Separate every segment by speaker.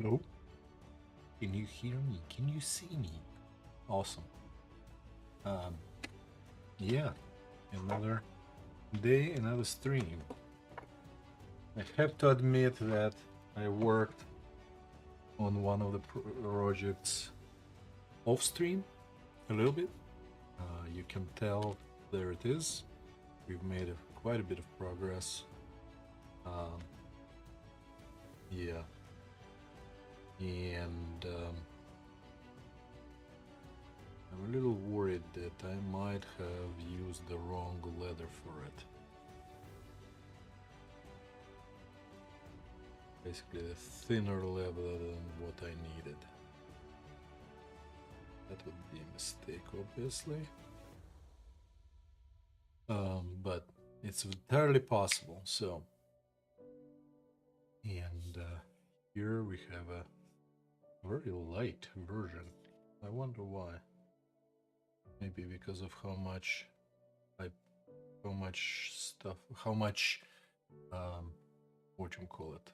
Speaker 1: Hello? Can you hear me? Can you see me? Awesome. Um, yeah, another day, another stream. I have to admit that I worked on one of the projects off stream a little bit. You can tell there it is. We've made quite a bit of progress. Yeah, and I'm a little worried that I might have used the wrong leather for it. Basically a thinner leather than what I needed. That would be a mistake, obviously. But it's entirely possible, so. And here we have a very light version. I wonder why. Maybe because of how much stuff, what you call it?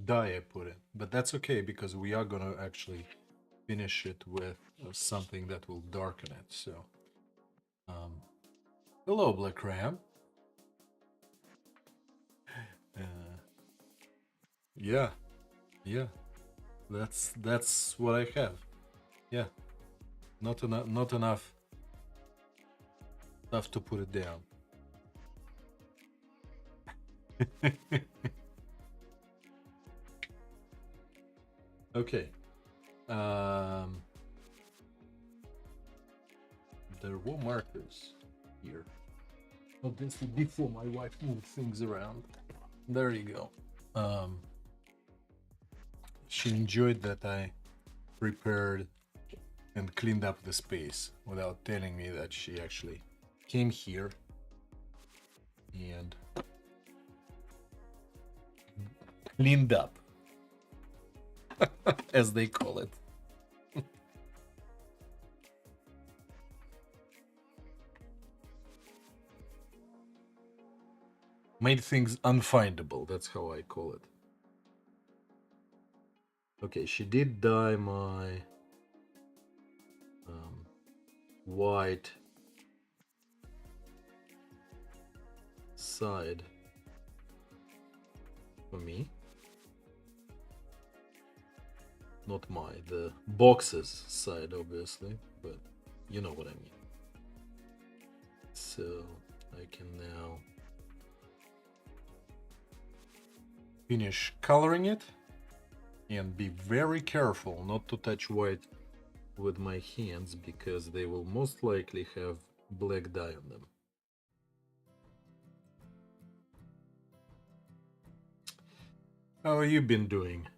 Speaker 1: Dye I put in. But that's okay because we are gonna actually finish it with something that will darken it. So, hello, Black Ram. Yeah, yeah, that's what I have. Yeah, not enough stuff to put it down. Okay. There were markers here. Obviously, before my wife moved things around. There you go. She enjoyed that I prepared and cleaned up the space without telling me that she actually came here and cleaned up, as they call it. Made things unfindable, that's how I call it. Okay, she did dye my white side for me. Not the boxes side, obviously, but you know what I mean. So I can now finish coloring it and be very careful not to touch white with my hands because they will most likely have black dye on them. How have you been doing?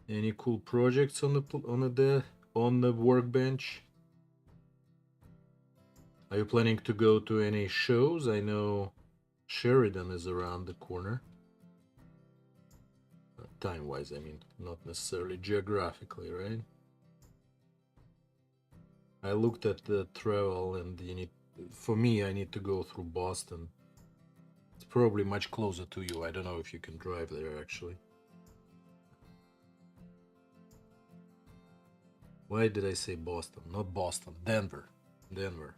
Speaker 1: Any cool projects on the workbench? Are you planning to go to any shows? I know Sheridan is around the corner. Time-wise, I mean, not necessarily geographically, right? I looked at the travel, and for me, I need to go through Boston. It's probably much closer to you. I don't know if you can drive there, actually. Why did I say Boston? Not Boston, Denver. Denver.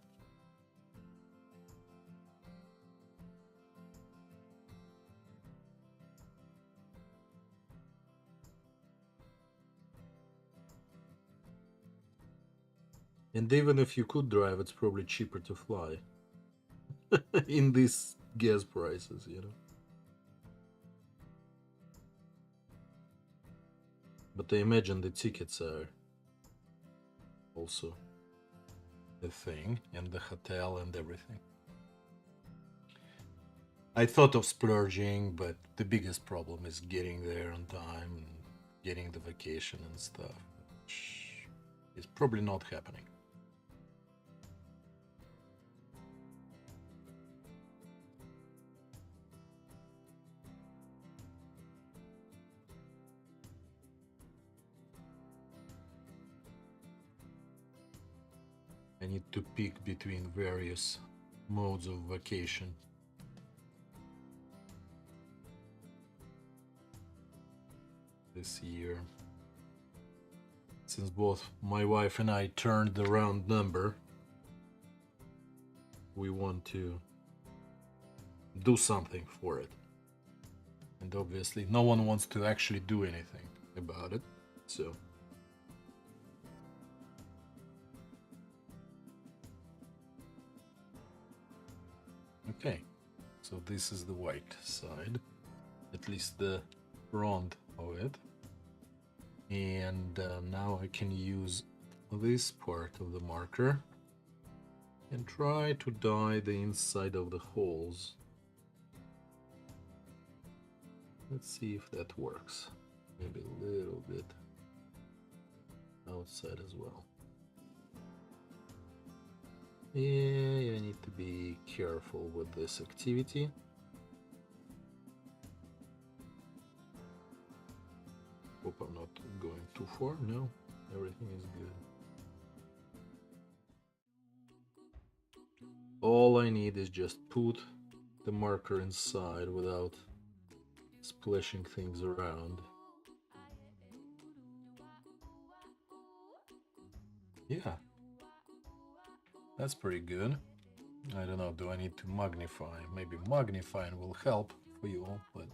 Speaker 1: And even if you could drive, it's probably cheaper to fly. In these gas prices, you know. But I imagine the tickets are also the thing, and the hotel and everything. I thought of splurging, but the biggest problem is getting there on time and getting the vacation and stuff, which is probably not happening. I need to pick between various modes of vacation. this year. Since both my wife and I turned the round number, we want to do something for it. And obviously no one wants to actually do anything about it, so. Okay, so this is the white side, at least the front of it. And now I can use this part of the marker and try to dye the inside of the holes. Let's see if that works. Maybe a little bit outside as well. Yeah, I need to be careful with this activity. Hope I'm not going too far. No, everything is good. All I need is just put the marker inside without splashing things around. Yeah, that's pretty good. I don't know, do I need to magnify? Maybe magnifying will help for you all, but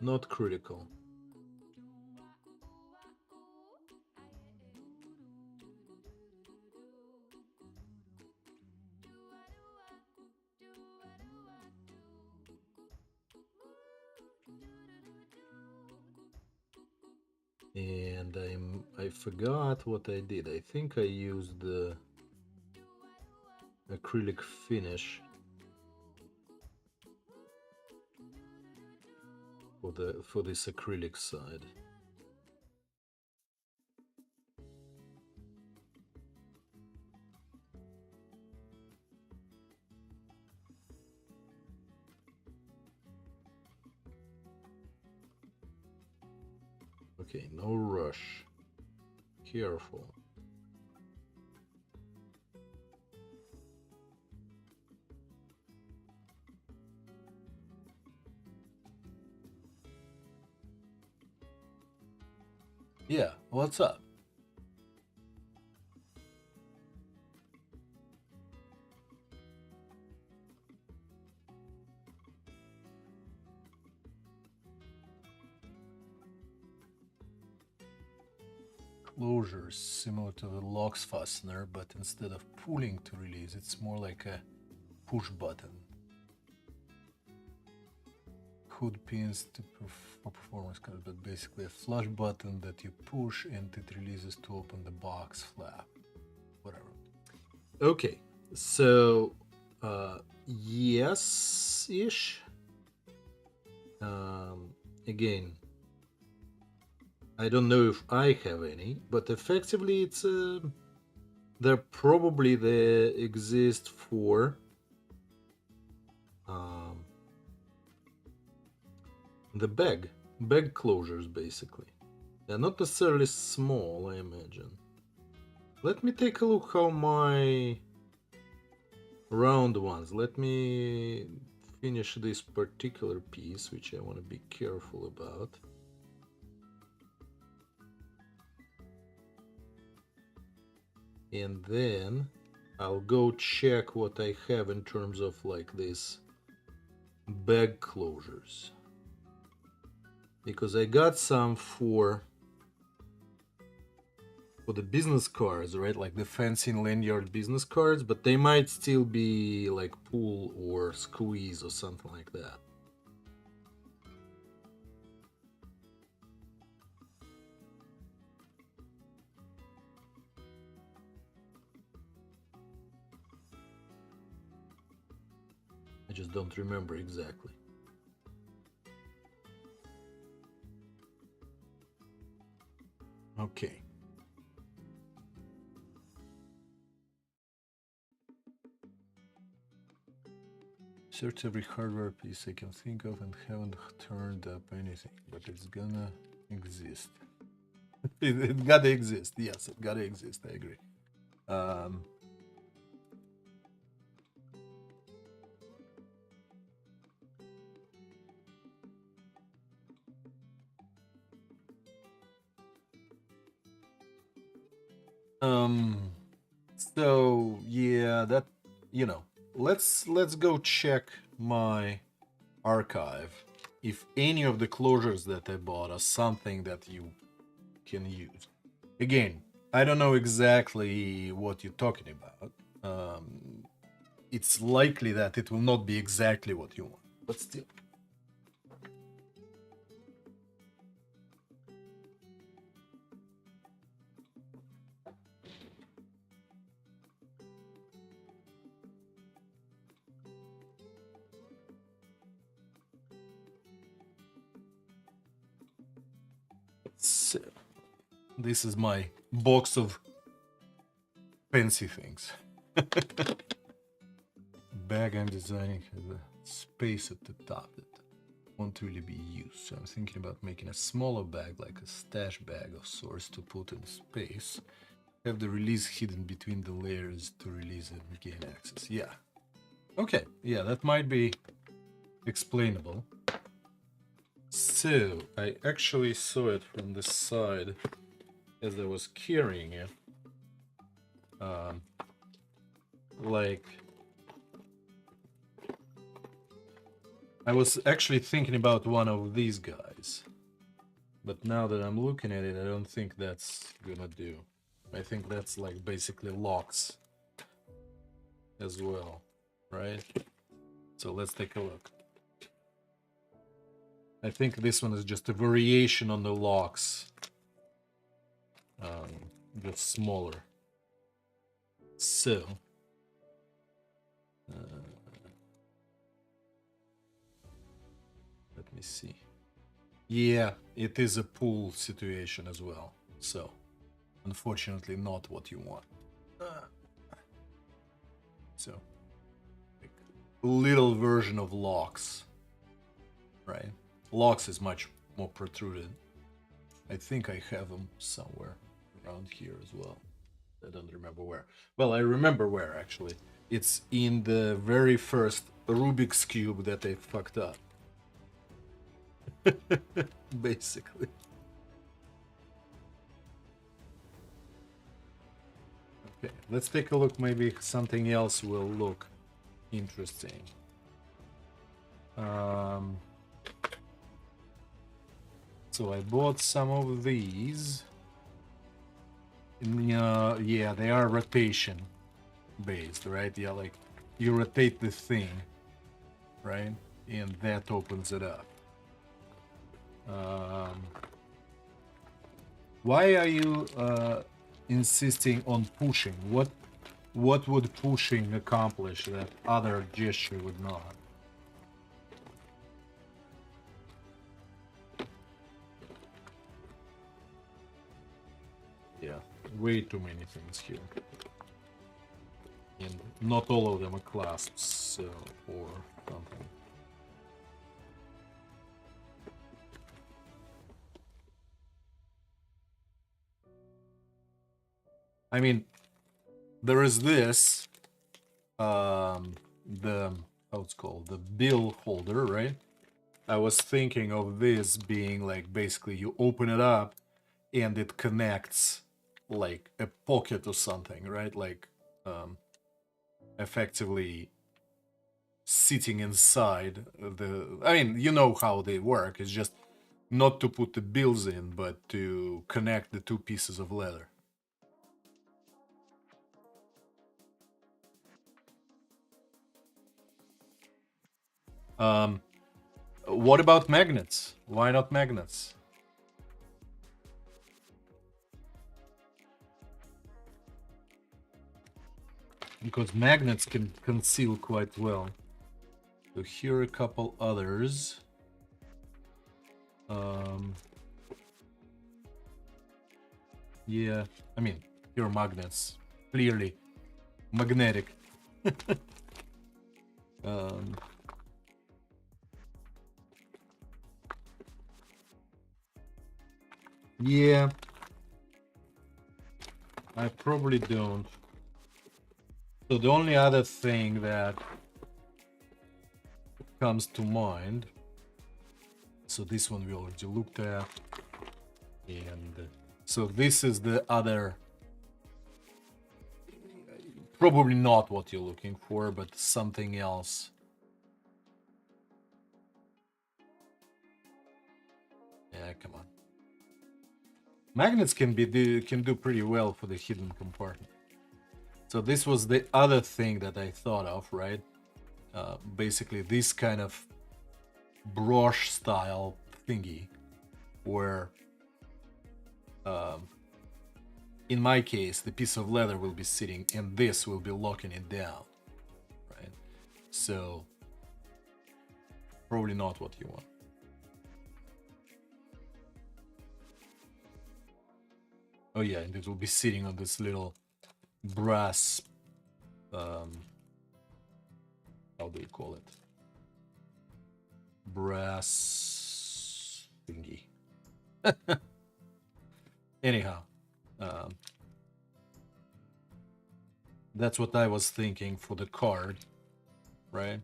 Speaker 1: not critical. And I forgot what I did. I think I used the acrylic finish for this acrylic side. Okay, no rush. Careful. Yeah, what's up? Closures similar to the locks fastener, but instead of pulling to release, it's more like a push button. Hood pins for performance cards, but basically a flush button that you push and it releases to open the box flap. Whatever. Okay, so yes-ish. Again, I don't know if I have any, but effectively it's there probably exist for the bag closures, basically. They're not necessarily small, I imagine. Let me take a look how my round ones. Let me finish this particular piece, which I want to be careful about. And then I'll go check what I have in terms of like this bag closures, because I got some for the business cards, right? Like the fancy lanyard business cards, but they might still be like pull or squeeze or something like that. I just don't remember exactly. Okay. Search every hardware piece I can think of and haven't turned up anything, but it's gonna exist. It gotta exist. Yes, it gotta exist. I agree. So yeah, that, you know, let's go check my archive if any of the closures that I bought are something that you can use. Again, I don't know exactly what you're talking about. It's likely that it will not be exactly what you want, but still. So, this is my box of fancy things. Bag I'm designing has a space at the top that won't really be used, so I'm thinking about making a smaller bag, like a stash bag of sorts, to put in space. Have the release hidden between the layers to release and regain access. Yeah. Okay, yeah, that might be explainable. So, I actually saw it from the side as I was carrying it. Like, I was actually thinking about one of these guys. But now that I'm looking at it, I don't think that's gonna do. I think that's like basically locks as well, right? So let's take a look. I think this one is just a variation on the locks. Just smaller. So, let me see. Yeah, it is a pull situation as well. So, unfortunately, not what you want. So, like, a little version of locks, right? Locks is much more protruded. I think I have them somewhere around here as well. I don't remember where. Well, I remember where, actually. It's in the very first Rubik's Cube that I fucked up. Basically. Okay, let's take a look. Maybe something else will look interesting. So I bought some of these. Yeah, they are rotation based, right? Yeah, like you rotate the thing, right? And that opens it up. Why are you insisting on pushing? What would pushing accomplish that other gesture would not? Yeah, way too many things here. And not all of them are clasps or something. I mean, there is this, the, how it's called, the bill holder, right? I was thinking of this being like, basically you open it up and it connects like a pocket or something, right? Like, effectively sitting inside the, I mean, you know how they work. It's just not to put the bills in, but to connect the two pieces of leather. What about magnets? Why not magnets? Because magnets can conceal quite well. So here are a couple others. Yeah, I mean, here are magnets. Clearly magnetic. Yeah, I probably don't. So the only other thing that comes to mind, so this one we already looked at, and so this is the other Probably not what you're looking for, but something else. Yeah, come on. Magnets can do pretty well for the hidden compartment. So this was the other thing that I thought of, right? Basically this kind of brush style thingy, where in my case the piece of leather will be sitting and this will be locking it down, right? So probably not what you want. Oh yeah, and it will be sitting on this little brass, how do you call it? Brass thingy. Anyhow, that's what I was thinking for the card, right?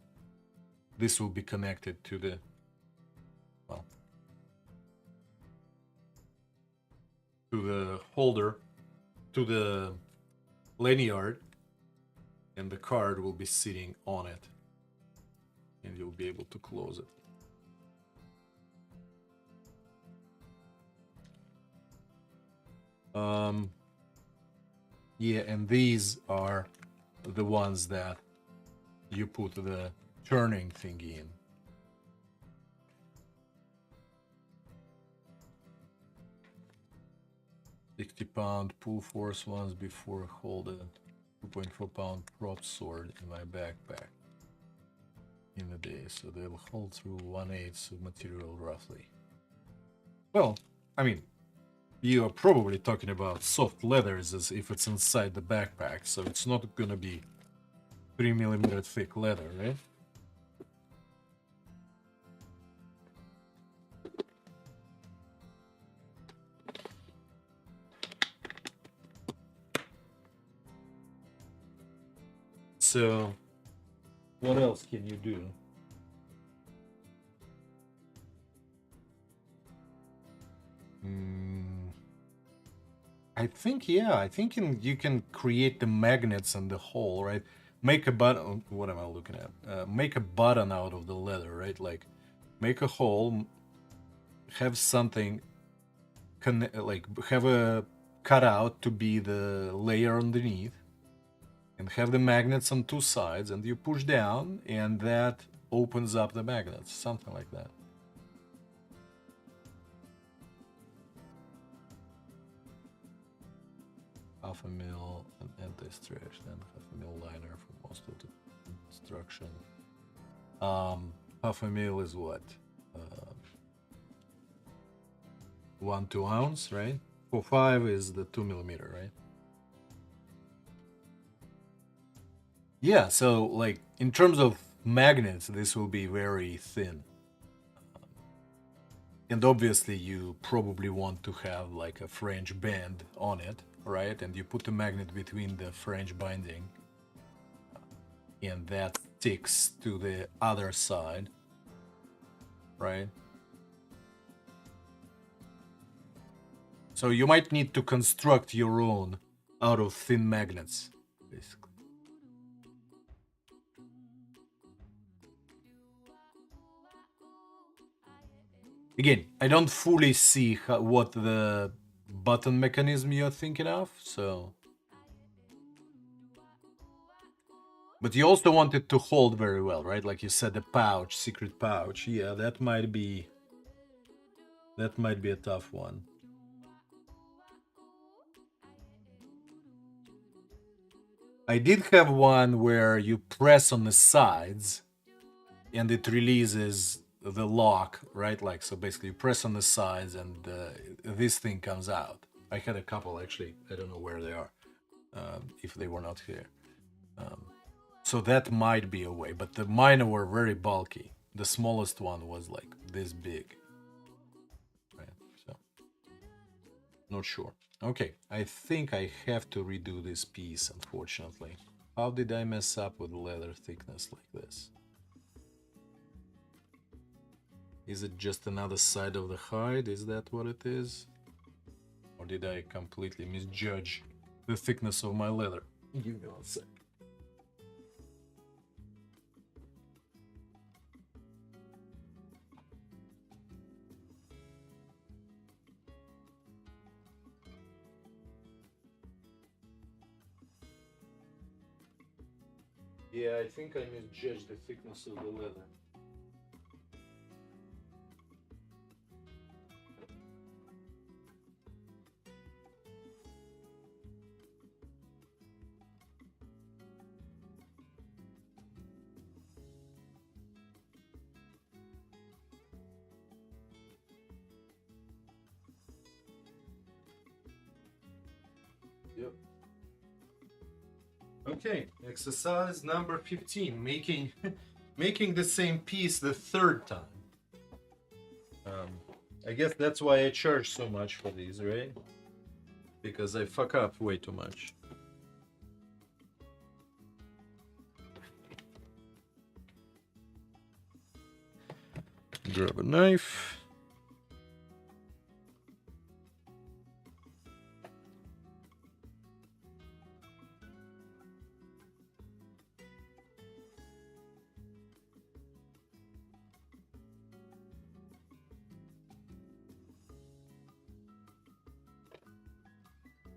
Speaker 1: This will be connected to the, well, to the holder, to the lanyard, and the card will be sitting on it, and you'll be able to close it. Yeah, and these are the ones that you put the turning thingy in. £60 pull force ones before hold a 2.4-pound prop sword in my backpack in a day, so they'll hold through 1/8 of material roughly. Well, I mean, you are probably talking about soft leathers as if it's inside the backpack, so it's not gonna be 3mm thick leather, right? So, what else can you do? I think, yeah, I think you can create the magnets and the hole, right? Make a button. What am I looking at? Make a button out of the leather, right? Like, make a hole, have something, like have a cutout to be the layer underneath, and have the magnets on two sides, and you push down, and that opens up the magnets, something like that. Half a mil and anti-stretch, then half a mil liner for most of the construction. Half a mil is what? 1-2 ounce, right? 4.5 is the 2mm, right? Yeah, so like in terms of magnets, this will be very thin. And obviously you probably want to have like a French band on it, right? And you put the magnet between the French binding, and that sticks to the other side, right? So you might need to construct your own out of thin magnets, basically. Again, I don't fully see what the button mechanism you're thinking of, so... But you also want it to hold very well, right? Like you said, the pouch, secret pouch. Yeah, that might be a tough one. I did have one where you press on the sides and it releases the lock, right? Like, so basically you press on the sides and this thing comes out. I had a couple, actually. I don't know where they are, if they were not here. So that might be a way, but the mine were very bulky. The smallest one was like this big. Right, so not sure. Okay, I think I have to redo this piece, unfortunately. How did I mess up with leather thickness like this? Is it just another side of the hide? Is that what it is? Or did I completely misjudge the thickness of my leather? Give me one sec. Yeah, I think I misjudged the thickness of the leather. Yep. Okay, exercise number 15, making making the same piece the third time. I guess that's why I charge so much for these, right? Because I fuck up way too much. Grab a knife.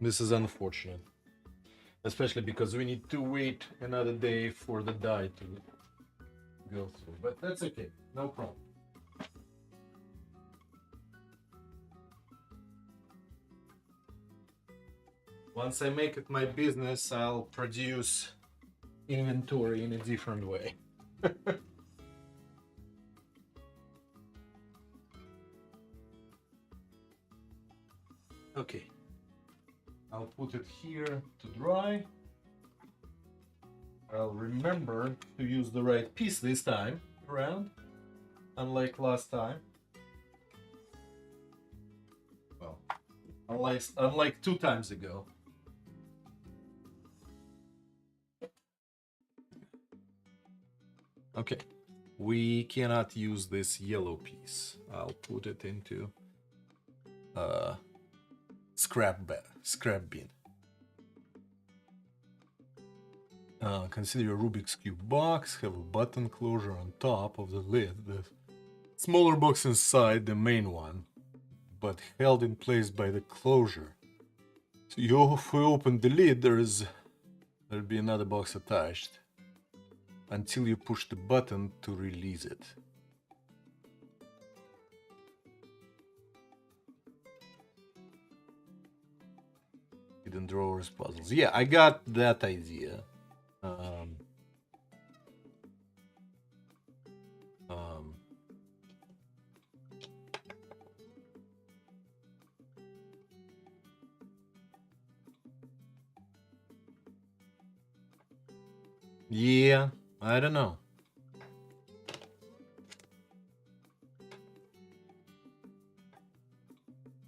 Speaker 1: This is unfortunate, especially because we need to wait another day for the dye to go through, but that's okay, no problem. Once I make it my business, I'll produce inventory in a different way. Okay, I'll put it here to dry. I'll remember to use the right piece this time around, unlike last time. Well, unlike 2 times ago. Okay, we cannot use this yellow piece. I'll put it into scrap bin. Consider your Rubik's Cube box, have a button closure on top of the lid, the smaller box inside the main one, but held in place by the closure. So if we open the lid, there'll be another box attached until you push the button to release it. Hidden drawers puzzles. Yeah, I got that idea. Yeah, I don't know.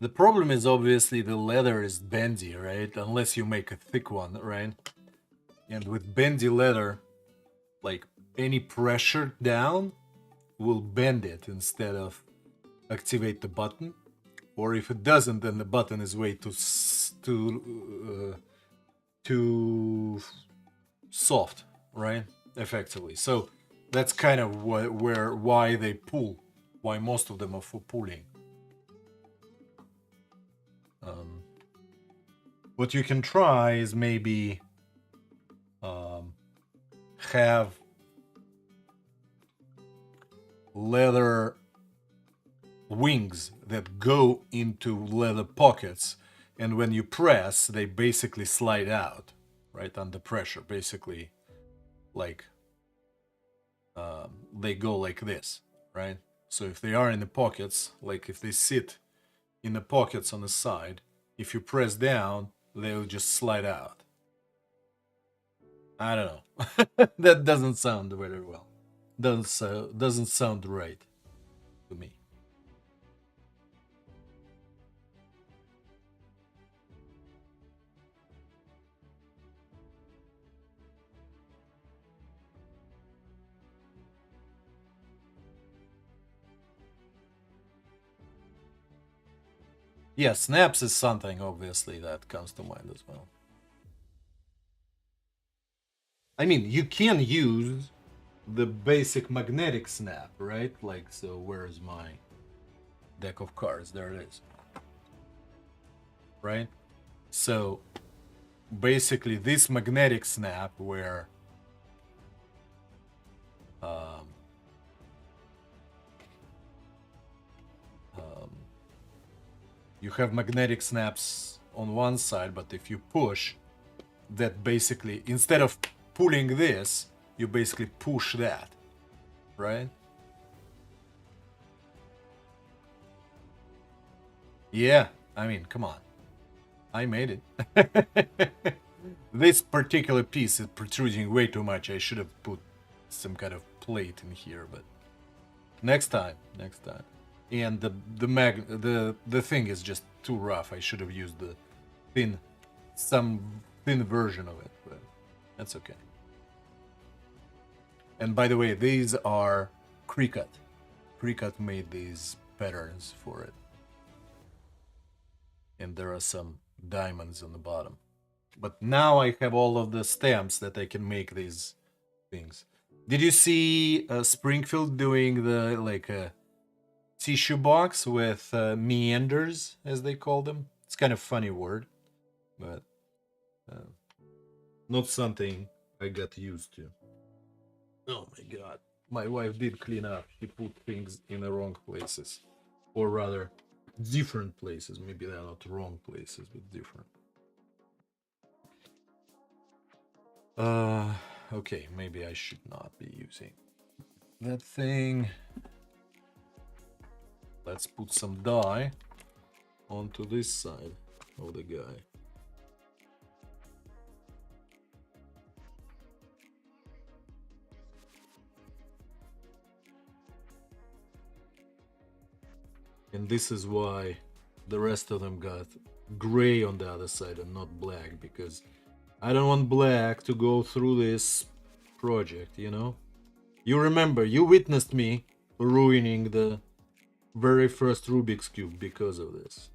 Speaker 1: The problem is obviously the leather is bendy, right? Unless you make a thick one, right? And with bendy leather, like any pressure down will bend it instead of activate the button. Or if it doesn't, then the button is way too soft, right? Effectively. So that's kind of why they pull, why most of them are for pulling. What you can try is maybe have leather wings that go into leather pockets, and when you press, they basically slide out, right, under pressure. Basically, like they go like this, right? So if they are in the pockets, like if they sit in the pockets on the side, if you press down, they'll just slide out. I don't know. That doesn't sound very well. Doesn't sound right to me. Yeah, snaps is something obviously that comes to mind as well. I mean, you can use the basic magnetic snap, right? Like, so where's my deck of cards? There it is. Right? So basically this magnetic snap where Um, you have magnetic snaps on one side, but if you push, that basically, instead of pulling this, you basically push that, right? Yeah, I mean, come on. I made it. This particular piece is protruding way too much. I should have put some kind of plate in here, but next time, next time. And the thing is just too rough. I should have used the some thin version of it, but that's okay. And by the way, these are Cricut. Cricut made these patterns for it. And there are some diamonds on the bottom. But now I have all of the stamps that I can make these things. Did you see Springfield doing the like a tissue box with meanders, as they call them? It's kind of funny word, but not something I got used to. Oh my god. My wife did clean up. She put things in the wrong places. Or rather, different places. Maybe they're not wrong places, but different. Okay, maybe I should not be using that thing. Let's put some dye onto this side of the guy. And this is why the rest of them got gray on the other side and not black, because I don't want black to go through this project, you know? You remember, you witnessed me ruining the very first Rubik's Cube because of this.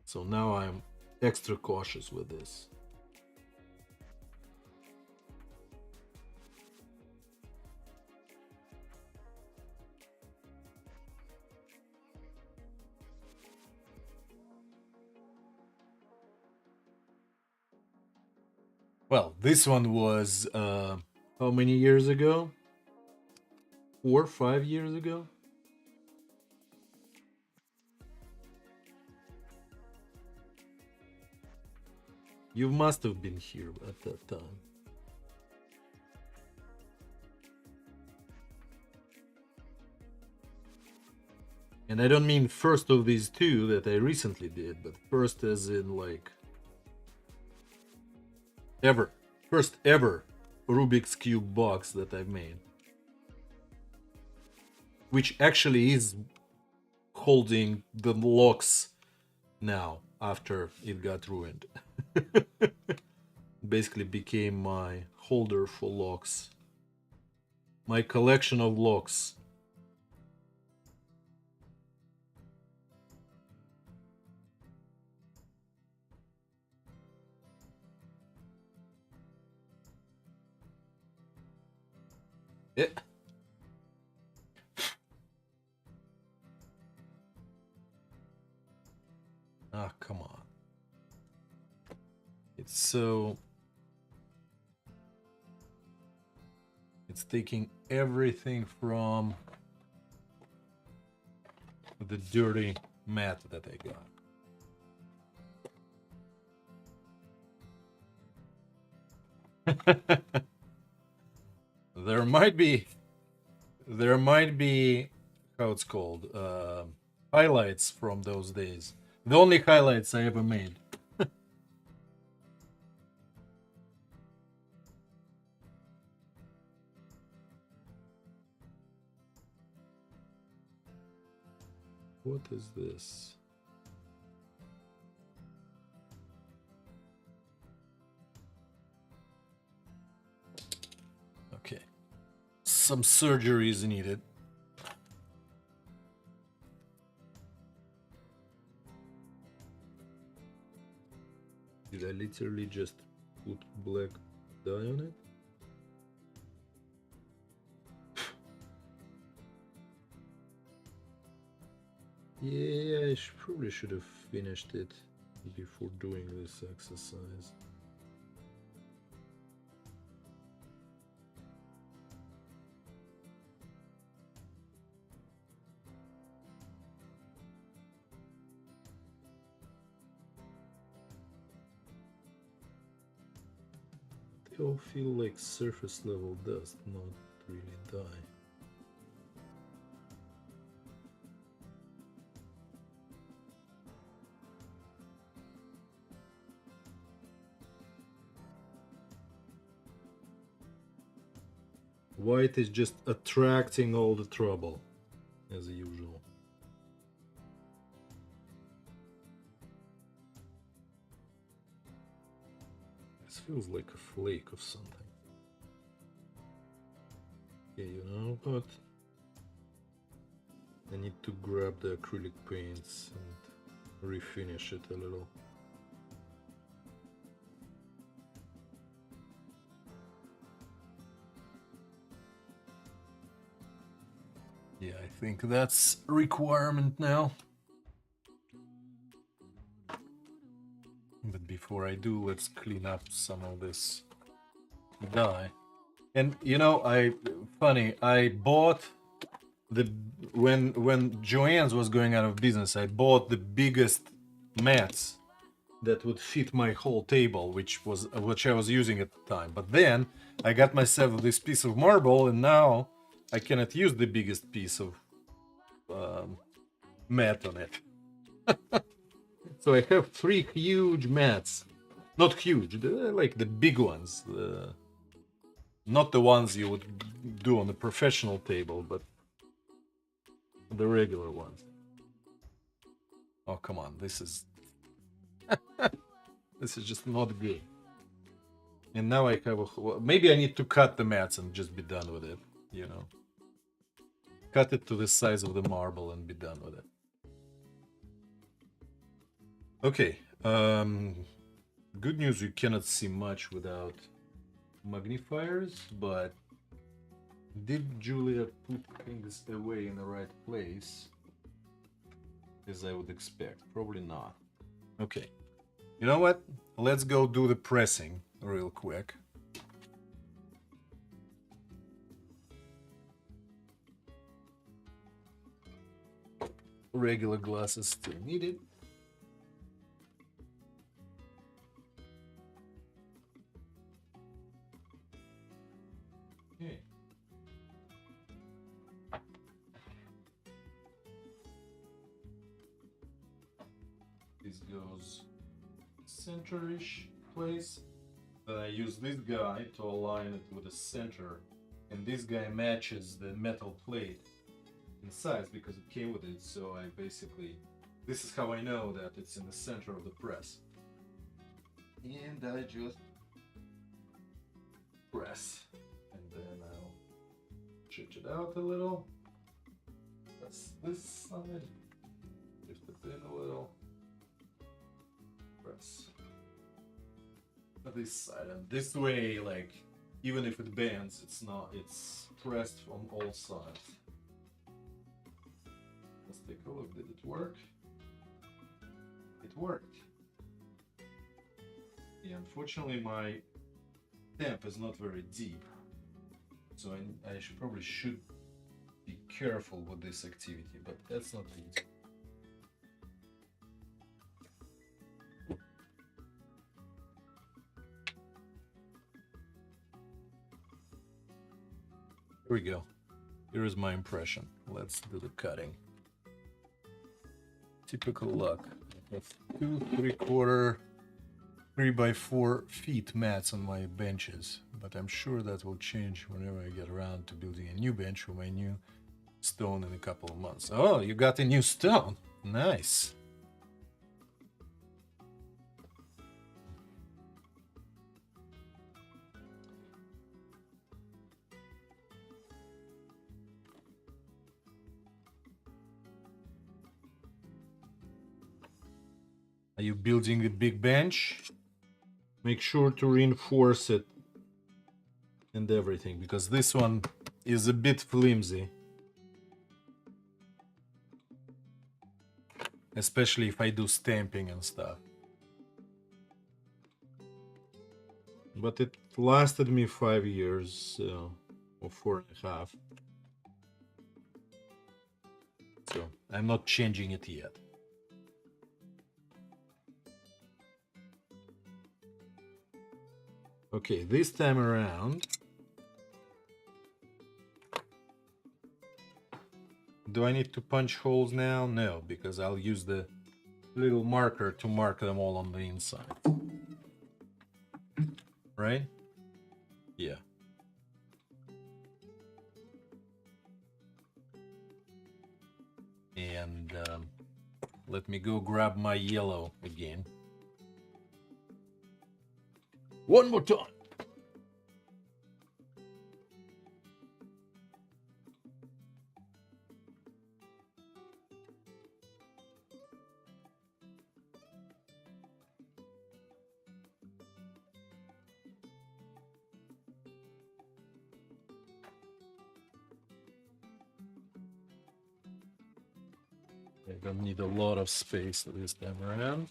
Speaker 1: So now I'm extra cautious with this. Well, this one was how many years ago? 4 or 5 years ago? You must have been here at that time. And I don't mean first of these two that I recently did, but first as in like ever. First ever Rubik's Cube box that I've made. Which actually is holding the locks now after it got ruined. Basically became my holder for locks. My collection of locks. Yeah. Ah, come on. It's so... It's taking everything from the dirty mat that I got. There might be how it's called, highlights from those days. The only highlights I ever made. What is this? Okay. Some surgery is needed. Did I literally just put black dye on it? Yeah, I probably should have finished it before doing this exercise. all feel like surface level dust, not really dye. White is just attracting all the trouble, as usual. This feels like a flake of something. Okay, you know what? I need to grab the acrylic paints and refinish it a little. Yeah, I think that's a requirement now. But before I do, let's clean up some of this dye. And you know, I bought when Joann's was going out of business, I bought the biggest mats that would fit my whole table, which I was using at the time. But then I got myself this piece of marble, and now I cannot use the biggest piece of mat on it. So I have 3 huge mats. Not huge, they're like the big ones. Not the ones you would do on a professional table, but the regular ones. Oh, come on, this is... this is just not good. And now I have a... Maybe I need to cut the mats and just be done with it, you know. Cut it to the size of the marble and be done with it. Okay, good news, you cannot see much without magnifiers, but did Julia put things away in the right place, as I would expect? Probably not. Okay, you know what? Let's go do the pressing real quick. Regular glasses still needed. Okay. This goes center-ish place. Then I use this guy to align it with the center, and this guy matches the metal plate in size because it came with it. So I basically, this is how I know that it's in the center of the press. And I just press, and then I'll stretch it out a little. Press this side, lift it in a little, press this side, and this way, like, even if it bends, it's pressed on all sides. Let's take a look. Did it work? It worked. Yeah, unfortunately my temp is not very deep, so I probably should be careful with this activity, but that's not easy. Here we go. Here is my impression. Let's do the cutting. Typical luck. I have 2 3/4 3x4 feet mats on my benches, but I'm sure that will change whenever I get around to building a new bench for my new stone in a couple of months. Oh, you got a new stone. Nice. Are you building a big bench? Make sure to reinforce it and everything, because this one is a bit flimsy. Especially if I do stamping and stuff. But it lasted me 5 years, or 4.5. So I'm not changing it yet. Okay, this time around, do I need to punch holes now? No, because I'll use the little marker to mark them all on the inside. Right? Yeah. And let me go grab my yellow again. One more time. I don't need a lot of space this time around.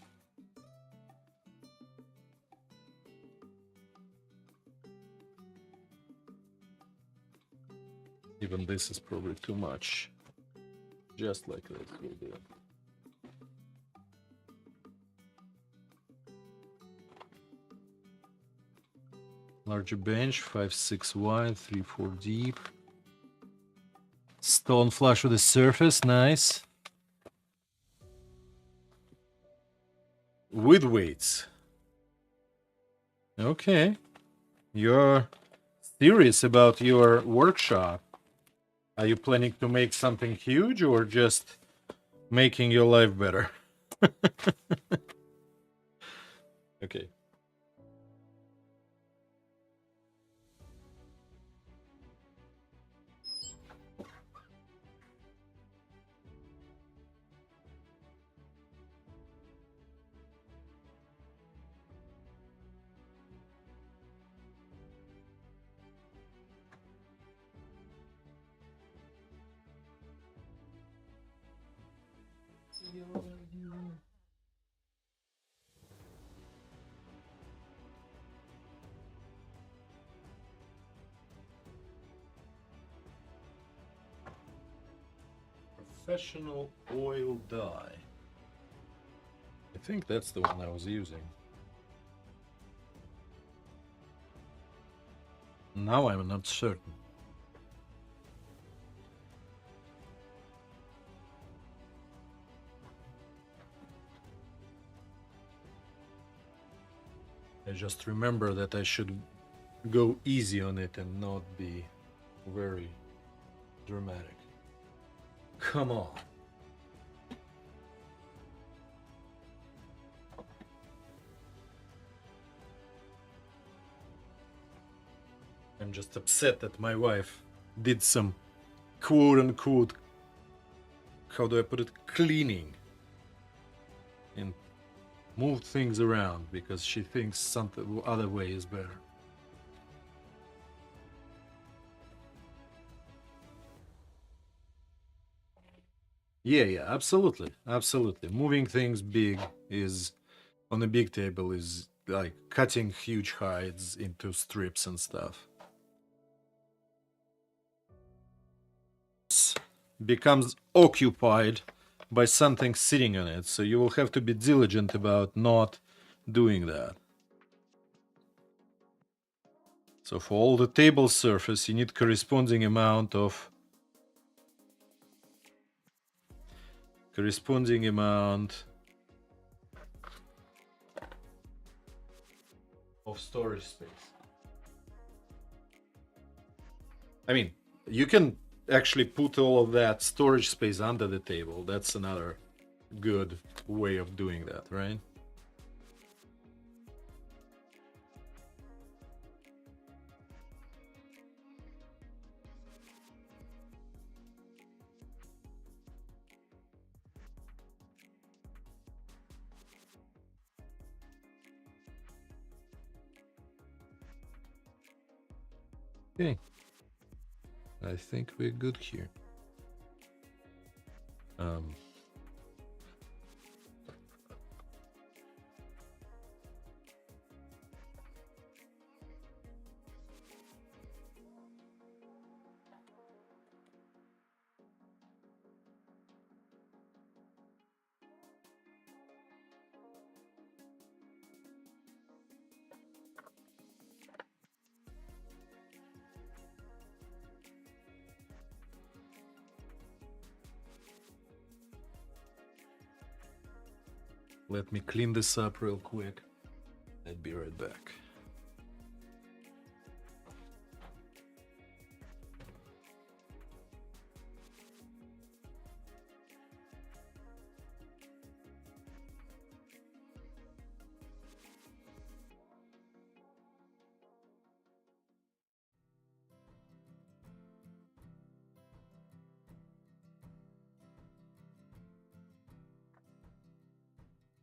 Speaker 1: Even this is probably too much. Just like this will do. Larger bench, 5-6 wide, 3-4 deep. Stone flush with the surface, nice. With weights. Okay. You're serious about your workshop. Are you planning to make something huge or just making your life better? Okay. Professional oil dye. I think that's the one I was using. Now I'm not certain. I just remember that I should go easy on it and not be very dramatic. Come on. I'm just upset that my wife did some quote-unquote, how do I put it, cleaning. And moved things around because she thinks something other way is better. Yeah, absolutely. Moving things big is, on a big table, is like cutting huge hides into strips and stuff. Becomes occupied by something sitting on it, so you will have to be diligent about not doing that. So for all the table surface, you need corresponding amount of storage space. I mean, you can actually put all of that storage space under the table. That's another good way of doing that, right? Okay. I think we're good here. Let me clean this up real quick. I'll be right back.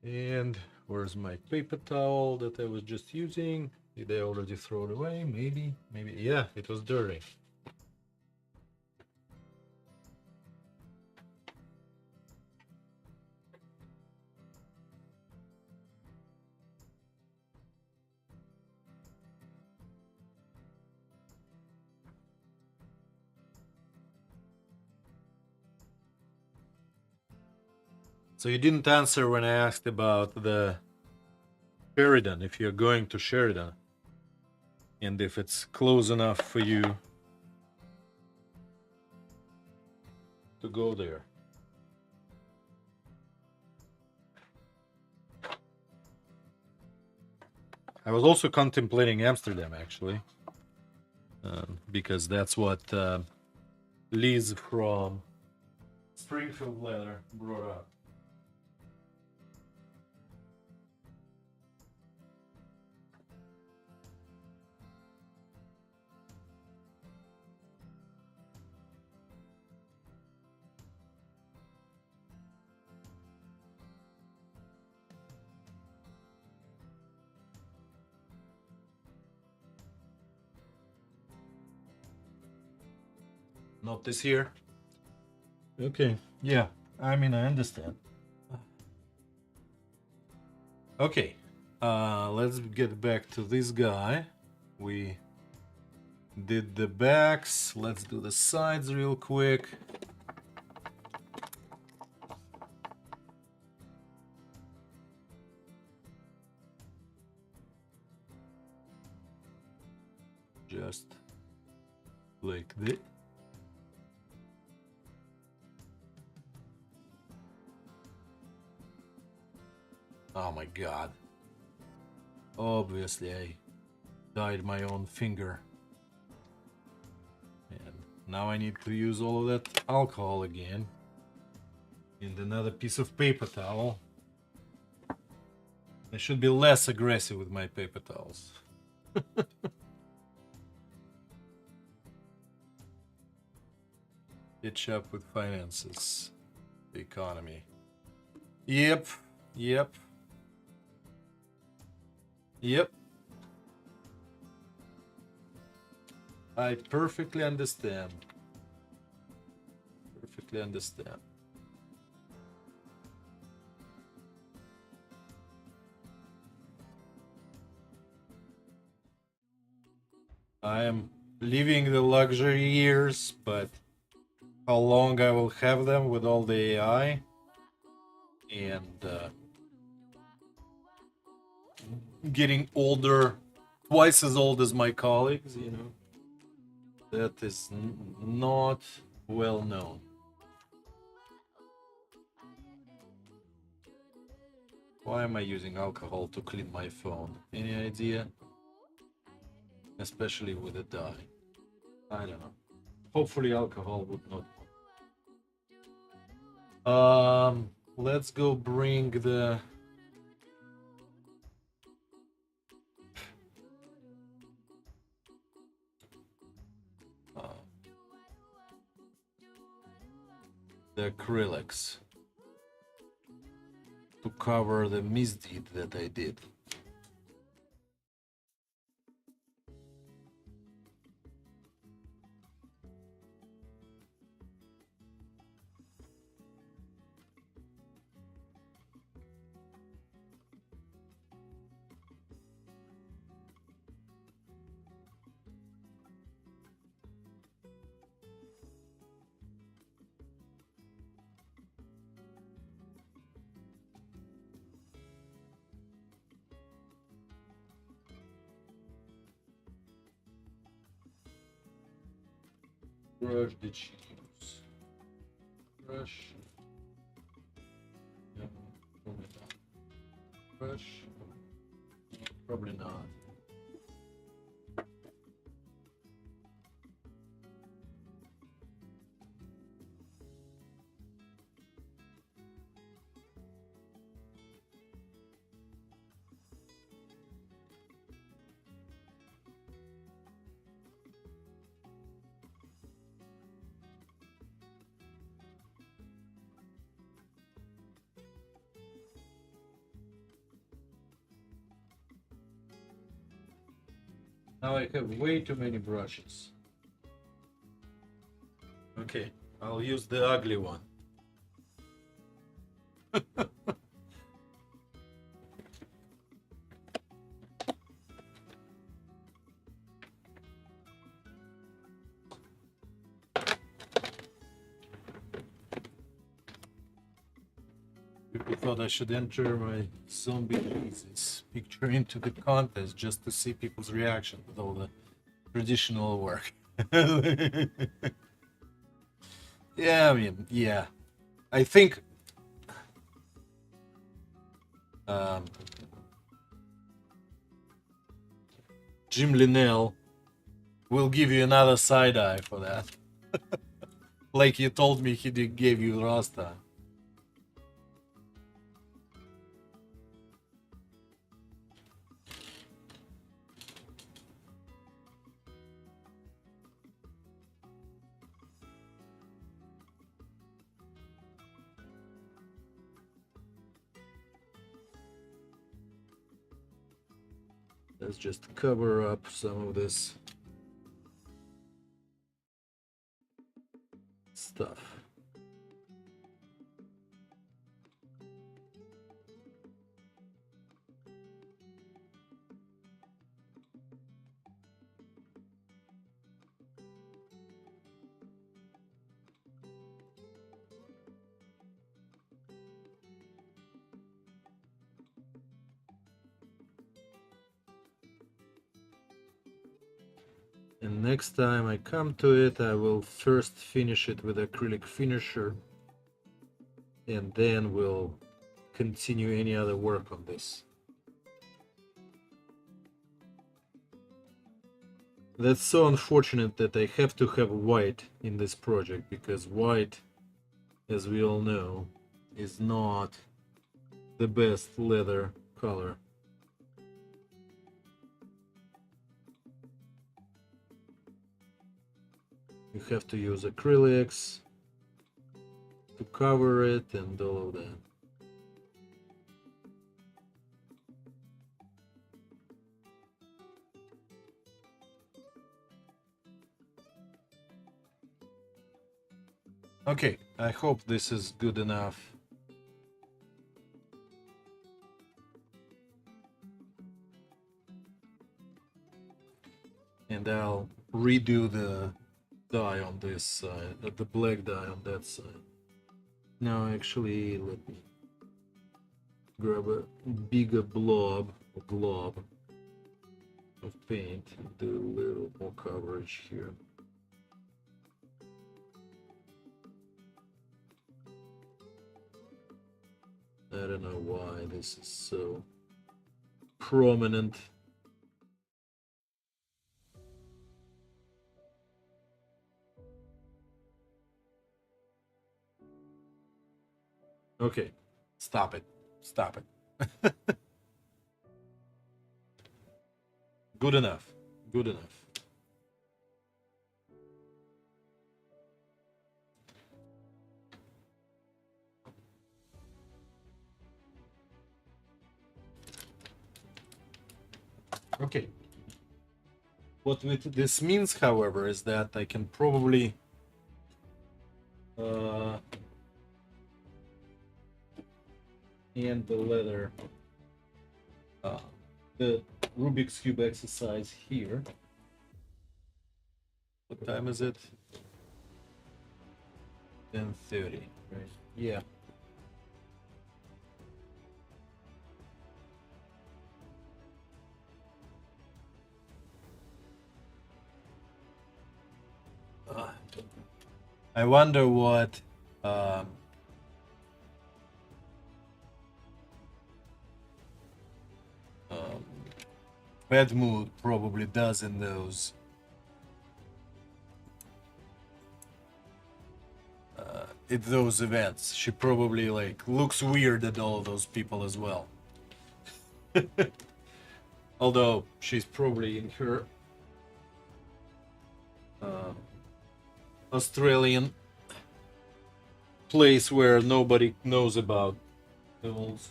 Speaker 1: And where's my paper towel that I was just using? Did I already throw it away? Maybe. Yeah, it was dirty. So you didn't answer when I asked about the Sheridan, if you're going to Sheridan, and if it's close enough for you to go there. I was also contemplating Amsterdam, actually, because that's what Liz from Springfield Leather brought up. Not this year. Okay, yeah, I mean, I understand. Okay, let's get back to this guy. We did the backs. Let's do the sides real quick. Just like this. Oh my god. Obviously, I dyed my own finger. And now I need to use all of that alcohol again. And another piece of paper towel. I should be less aggressive with my paper towels. Catch up with finances. The economy. Yep. I perfectly understand. I am living the luxury years, but how long I will have them with all the AI and getting older, twice as old as my colleagues, you know, that is not well known. Why am I using alcohol to clean my phone? Any idea? Especially with a dye. I don't know. Hopefully alcohol would not. Let's go bring the acrylics to cover the misdeed that I did. Brush did she use? Brush. Yeah, brush? Probably not. Now I have way too many brushes. Okay, I'll use the ugly one. People thought I should enter my zombie Jesus picture into the contest just to see people's reaction with all the traditional work. Yeah, I mean, yeah. I think Jim Linnell will give you another side eye for that. Like you told me he gave you Rasta. Let's just cover up some of this stuff. And next time I come to it, I will first finish it with acrylic finisher, and then we'll continue any other work on this. That's so unfortunate that I have to have white in this project, because white, as we all know, is not the best leather color. You have to use acrylics to cover it and all of that. Okay, I hope this is good enough. And I'll redo the dye on this side, the black dye on that side. Now actually let me grab a bigger glob of paint and do a little more coverage here. I don't know why this is so prominent. Okay, stop it. Stop it. Good enough. Good enough. Okay. What this means, however, is that I can probably and the leather, the Rubik's Cube exercise here. What time is it? 10:30, right? Yeah. I wonder what bad mood probably does in those at those events. She probably like looks weird at all those people as well. Although she's probably in her uh, Australian place where nobody knows about those.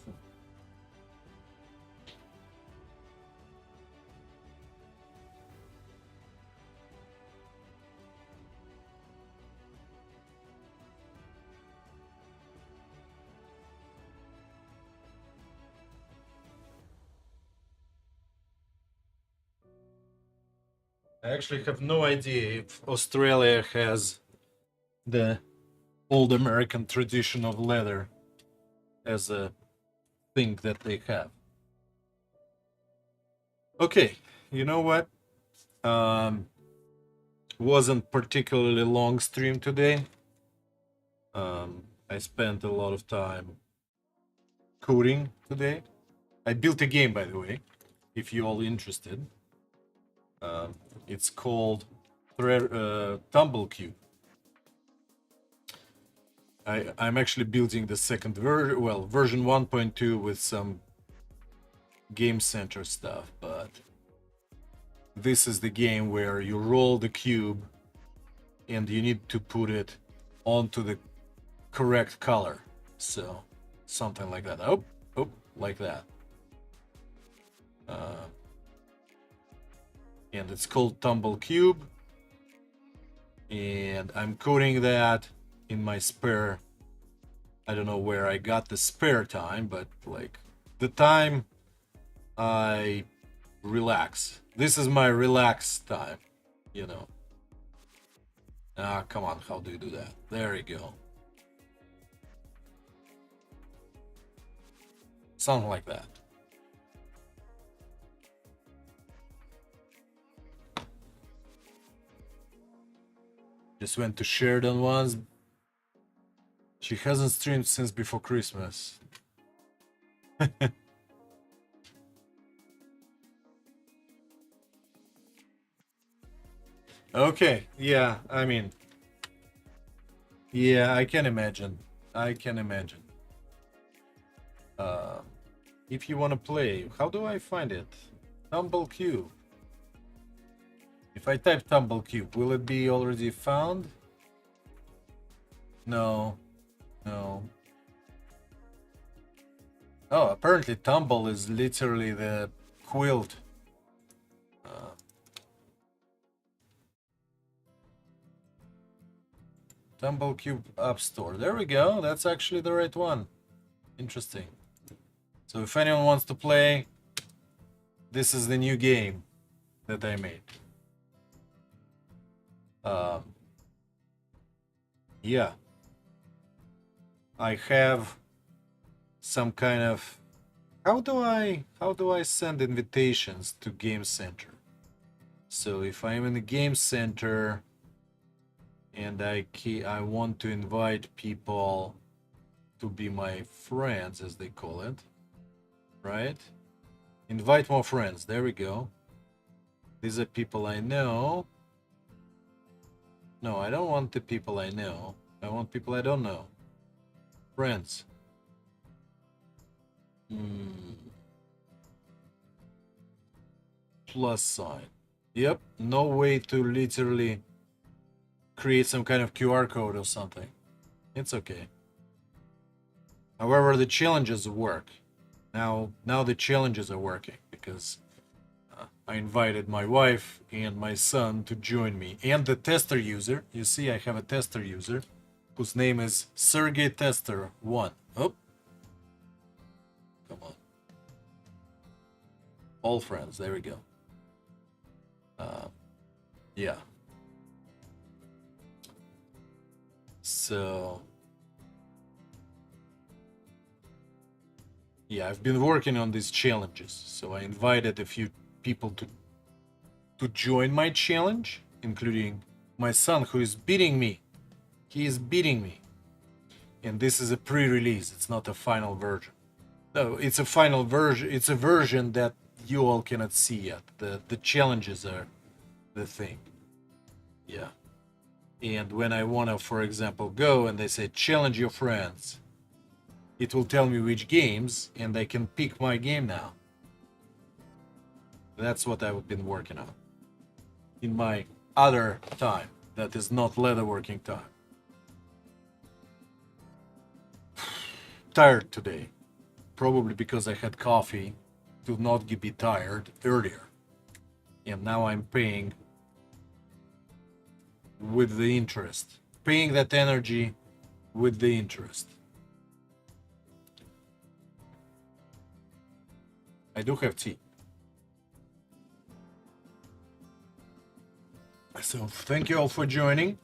Speaker 1: I actually have no idea if Australia has the old American tradition of leather as a thing that they have. Okay, you know what? Wasn't particularly long stream today. I spent a lot of time coding today. I built a game, by the way, if you all interested. It's called Tumble Cube. I'm actually building the second version, well, version 1.2 with some Game Center stuff, but this is the game where you roll the cube and you need to put it onto the correct color. So something like that. Oh, like that. And it's called Tumble Cube. And I'm coding that in my spare. I don't know where I got the spare time, but like the time I relax. This is my relax time, you know. Ah, come on, how do you do that? There you go. Something like that. Just went to Sheridan once. She hasn't streamed since before Christmas. Okay, yeah, I mean, yeah, I can imagine. I can imagine. If you want to play, how do I find it? Tumble Cube. If I type Tumble Cube, will it be already found? No. No. Oh, apparently Tumble is literally the quilt. Tumble Cube App Store. There we go. That's actually the right one. Interesting. So if anyone wants to play, this is the new game that I made. Yeah. I have some kind of how do I send invitations to Game Center? So if I'm in the Game Center and I want to invite people to be my friends, as they call it, right? Invite more friends. There we go. These are people I know. No, I don't want the people I know. I want people I don't know. Friends. Plus sign. Yep, no way to literally create some kind of QR code or something. It's okay. However, the challenges work. Now the challenges are working because I invited my wife and my son to join me. And the tester user, you see I have a tester user whose name is Sergey Tester 1. Oh, come on. All friends, there we go. Yeah. So, yeah, I've been working on these challenges. So I invited a few people to join my challenge, including my son, who is beating me. He is beating me. And this is a pre-release. It's not a final version. No, it's a final version. It's a version that you all cannot see yet. The challenges are the thing. Yeah. And when I want to, for example, go and they say challenge your friends, it will tell me which games, and I can pick my game now. That's what I've been working on in my other time that is not leatherworking time. Tired today, probably because I had coffee to not be tired earlier, and now I'm paying with the interest, paying that energy with the interest. I do have tea. So thank you all for joining.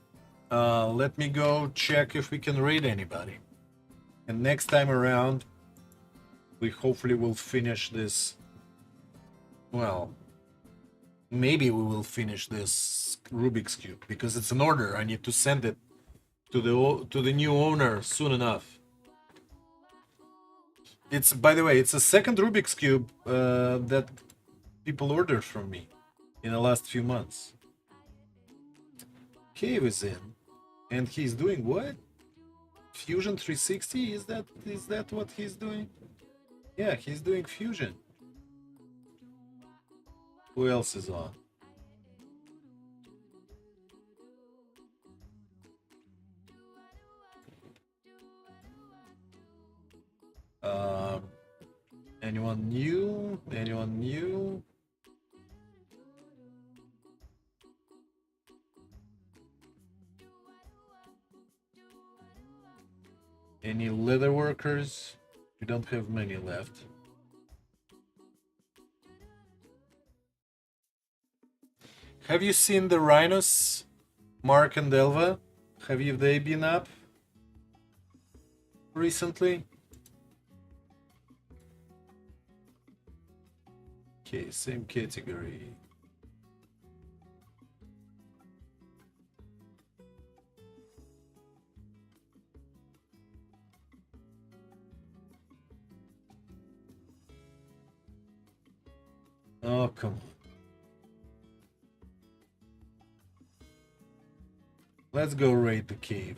Speaker 1: Let me go check if we can raid anybody. And next time around, we hopefully will finish this. Well, maybe we will finish this Rubik's Cube because it's an order. I need to send it to the new owner soon enough. It's, by the way, it's a second Rubik's Cube that people ordered from me in the last few months. Cave is in, and he's doing what? Fusion 360? Is that what he's doing? Yeah, he's doing Fusion. Who else is on? Anyone new? Anyone new? Any leather workers? We don't have many left. Have you seen the rhinos, Mark and Elva? Have they been up recently? Okay, same category. Oh, come on. Let's go raid the cave.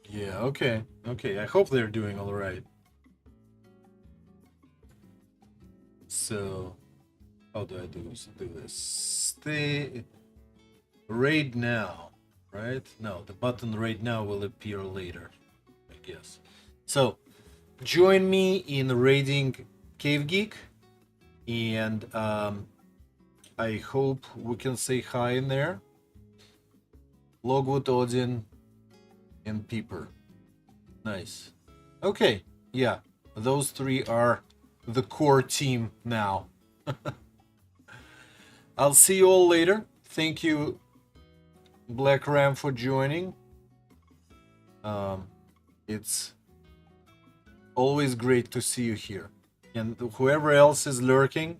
Speaker 1: Yeah, okay. Okay, I hope they're doing all right. So, how do I do this? Stay raid now, right? No, the button raid now will appear later, I guess. So, join me in raiding Cave Geek, and I hope we can say hi in there. Logwood, Odin, and Peeper. Nice. Okay, yeah, those three are the core team now. I'll see you all later. Thank you, Black Ram, for joining. It's always great to see you here. And whoever else is lurking,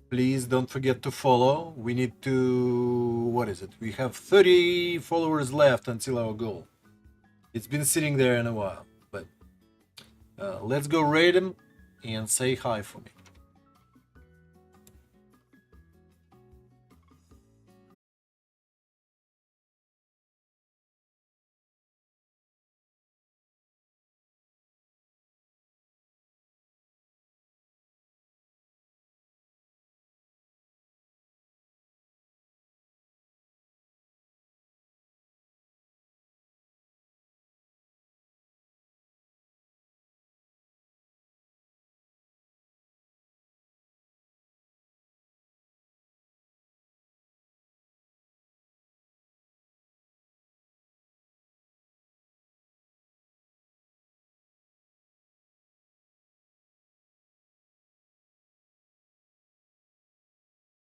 Speaker 1: please don't forget to follow. We need to... what is it? We have 30 followers left until our goal. It's been sitting there in a while, but let's go raid him and say hi for me.